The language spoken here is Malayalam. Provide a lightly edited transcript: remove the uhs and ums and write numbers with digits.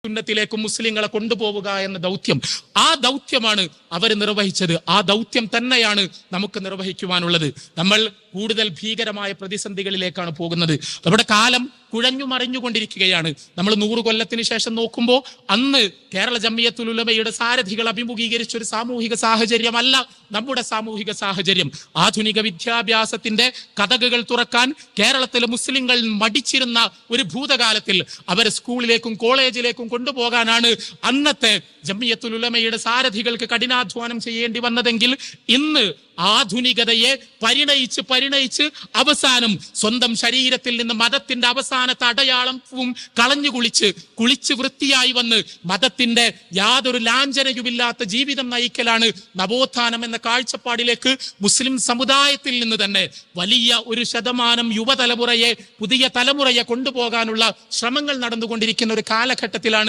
സുന്നത്തിലേക്കും മുസ്ലിങ്ങളെ കൊണ്ടുപോവുക എന്ന ദൗത്യം, ആ ദൗത്യമാണ് അവർ നിർവഹിച്ചത്. ആ ദൗത്യം തന്നെയാണ് നമുക്ക് നിർവഹിക്കുവാനുള്ളത്. നമ്മൾ കൂടുതൽ ഭീകരമായ പ്രതിസന്ധികളിലേക്കാണ് പോകുന്നത്. നമ്മുടെ കാലം കുഴഞ്ഞു മറിഞ്ഞുകൊണ്ടിരിക്കുകയാണ്. നമ്മൾ 100 കൊല്ലത്തിന് ശേഷം നോക്കുമ്പോൾ അന്ന് കേരള ജംഇയ്യത്തുൽ ഉലമയുടെ സാരഥികൾ അഭിമുഖീകരിച്ച ഒരു സാമൂഹിക സാഹചര്യമല്ല നമ്മുടെ സാമൂഹിക സാഹചര്യം. ആധുനിക വിദ്യാഭ്യാസത്തിന്റെ കതകുകൾ തുറക്കാൻ കേരളത്തിലെ മുസ്ലിങ്ങൾ മടിച്ചിരുന്ന ഒരു ഭൂതകാലത്തിൽ അവരെ സ്കൂളിലേക്കും കോളേജിലേക്കും കൊണ്ടുപോകാനാണ് അന്നത്തെ ജംഇയ്യത്തുൽ ഉലമയുടെ സാരഥികൾക്ക് കഠിനാധ്വാനം ചെയ്യേണ്ടി വന്നതെങ്കിൽ ഇന്ന് ആധുനികതയെ പരിണയിച്ച് അവസാനം സ്വന്തം ശരീരത്തിൽ നിന്ന് മതത്തിന്റെ അവസാനത്തെ അടയാളവും കുളിച്ച് വൃത്തിയായി വന്ന് മതത്തിന്റെ യാതൊരു ലാഞ്ചനയുമില്ലാത്ത ജീവിതം നയിക്കലാണ് നവോത്ഥാനം എന്ന കാഴ്ചപ്പാടിലേക്ക് മുസ്ലിം സമുദായത്തിൽ നിന്ന് തന്നെ വലിയ ഒരു ശതമാനം യുവതലമുറയെ, പുതിയ തലമുറയെ കൊണ്ടുപോകാനുള്ള ശ്രമങ്ങൾ നടന്നുകൊണ്ടിരിക്കുന്ന ഒരു കാലഘട്ടത്തിലാണ്